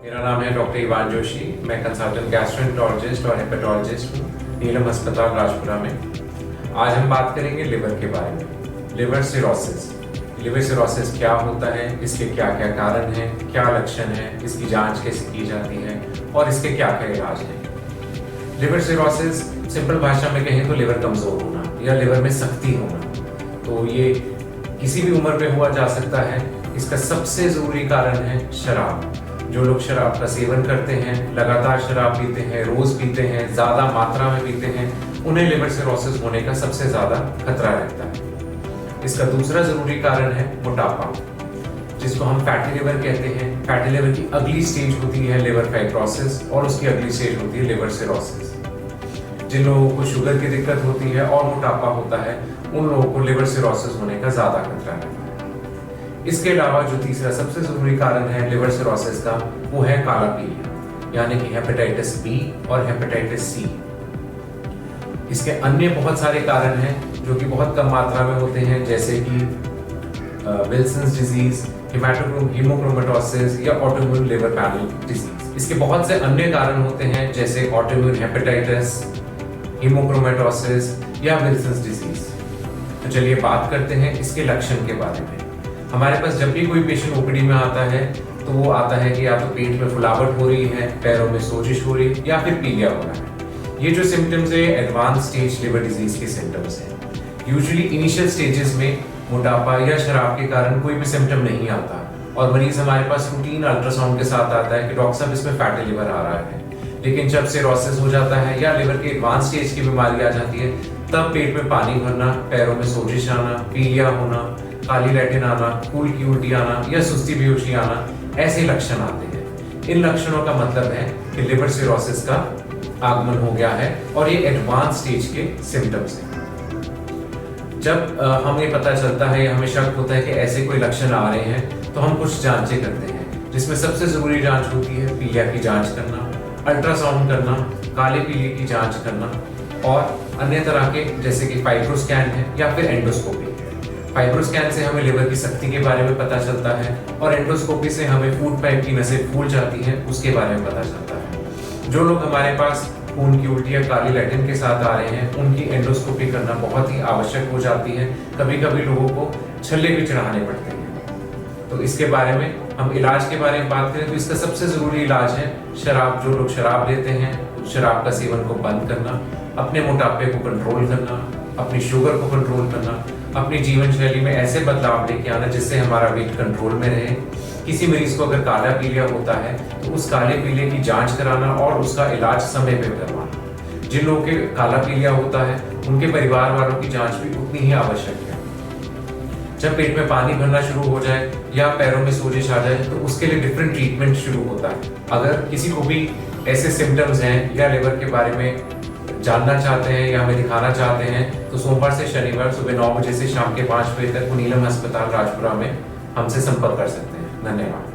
मेरा नाम है डॉक्टर इवान जोशी। मैं कंसल्टेंट गैस्ट्रोएंटरोलॉजिस्ट और हेपेटोलॉजिस्ट हूँ नीलम अस्पताल राजपुरा में। आज हम बात करेंगे लिवर के बारे में। Liver cirrhosis. लिवर सिरोसिस क्या होता है, इसके क्या क्या कारण हैं, क्या लक्षण हैं, इसकी जांच कैसे की जाती है और इसके क्या क्या इलाज हैं। लिवर सिरोसिस सिंपल भाषा में कहें तो लिवर कमजोर होना या लिवर में सख्ती होना। तो ये किसी भी उम्र में हुआ जा सकता है। इसका सबसे जरूरी कारण है शराब। जो लोग शराब का सेवन करते हैं, लगातार शराब पीते हैं, रोज पीते हैं, ज्यादा मात्रा में पीते हैं, उन्हें लिवर सिरोसिस होने का सबसे ज्यादा खतरा रहता है। इसका दूसरा जरूरी कारण है मोटापा, जिसको हम फैटी लिवर कहते हैं। फैटी लिवर की अगली स्टेज होती है लिवर फाइब्रोसिस और उसकी अगली स्टेज होती है लिवर सिरोसिस। जिन लोगों को शुगर की दिक्कत होती है और मोटापा होता है, उन लोगों को लिवर सिरोसिस होने का ज्यादा खतरा है। इसके अलावा जो तीसरा सबसे जरूरी कारण है लिवर सिरोसिस का, वो है काला पीलिया, यानी कि हेपेटाइटिस बी और हेपेटाइटिस सी। इसके अन्य बहुत सारे कारण हैं जो कि बहुत कम मात्रा में होते हैं, जैसे कि विल्सन्स डिजीज, हीमोक्रोमेटोसिस या ऑटोइम्यून लिवर पैनल डिजीज। इसके बहुत से अन्य कारण होते हैं, जैसे ऑटोइम्यून हेपेटाइटिस, हीमोक्रोमेटोसिस या विल्सन्स डिजीज। तो चलिए बात करते हैं इसके लक्षण के बारे में। हमारे पास जब भी कोई पेशेंट ओपीडी में आता है तो वो आता है कि या तो पेट में फुलावट हो रही है, पैरों में सोजिश हो रही है या फिर पीलिया हो रहा है। ये जो सिम्टम्स है एडवांस स्टेज लिवर डिजीज के सिम्टम्स हैं। यूजुअली इनिशियल स्टेजेस में मोटापा या शराब के कारण कोई भी सिम्टम नहीं आता और मरीज हमारे पास रूटीन अल्ट्रासाउंड के साथ आता है कि डॉक्टर साहब इसमें फैटी लिवर आ रहा है। लेकिन जब सिरोसिस हो जाता है या लिवर के एडवांस स्टेज की बीमारी आ जाती है, तब पेट में पानी भरना, पैरों में सोजिश आना, पीलिया होना, काली लैटिन आना, खून की उल्टी आना या सुस्ती बेहोशी आना, ऐसे लक्षण आते हैं। इन लक्षणों का मतलब है कि लिवर सिरोसिस का आगमन हो गया है और ये एडवांस स्टेज के सिम्टम्स हैं। जब हमें पता चलता है या हमें शक होता है कि ऐसे कोई लक्षण आ रहे हैं, तो हम कुछ जांचें करते हैं, जिसमें सबसे जरूरी जांच होती है पीलिया की जांच करना, अल्ट्रासाउंड करना, काले पीलिए की जांच करना और अन्य तरह के जैसे कि फाइब्रोस्कैन है या फिर एंडोस्कोपी। फाइब्रोस्कैन से हमें लिवर की शक्ति के बारे में पता चलता है और एंडोस्कोपी से हमें फूड पाइप की नसें फूल जाती हैं उसके बारे में पता चलता है। जो लोग हमारे पास खून की उल्टी या काली लैटिन के साथ आ रहे हैं, उनकी एंडोस्कोपी करना बहुत ही आवश्यक हो जाती है। कभी कभी लोगों को छल्ले भी चढ़ाने पड़ते हैं। तो इसके बारे में हम इलाज के बारे में बात करें तो इसका सबसे जरूरी इलाज है शराब। जो लोग शराब लेते हैं, शराब का सेवन को बंद करना, अपने मोटापे को कंट्रोल करना, अपनी शुगर को कंट्रोल करना, अपनी जीवन शैली में ऐसे बदलाव लेके आना जिससे हमारा वेट कंट्रोल में रहे। किसी मरीज को अगर काला पीलिया होता है तो उस काले पीलिए की जांच कराना और उसका इलाज समय पे करवाना। जिन लोगों के काला पीलिया होता है उनके परिवार वालों की जांच भी उतनी ही आवश्यक है। जब पेट में पानी भरना शुरू हो जाए या पैरों में सोजिश आ जाए तो उसके लिए डिफरेंट ट्रीटमेंट शुरू होता है। अगर किसी को भी ऐसे सिम्टम्स हैं या लिवर के बारे में जानना चाहते हैं या हमें दिखाना चाहते हैं, तो सोमवार से शनिवार सुबह 9 बजे से शाम के 5 बजे तक नीलम अस्पताल राजपुरा में हमसे संपर्क कर सकते हैं। धन्यवाद।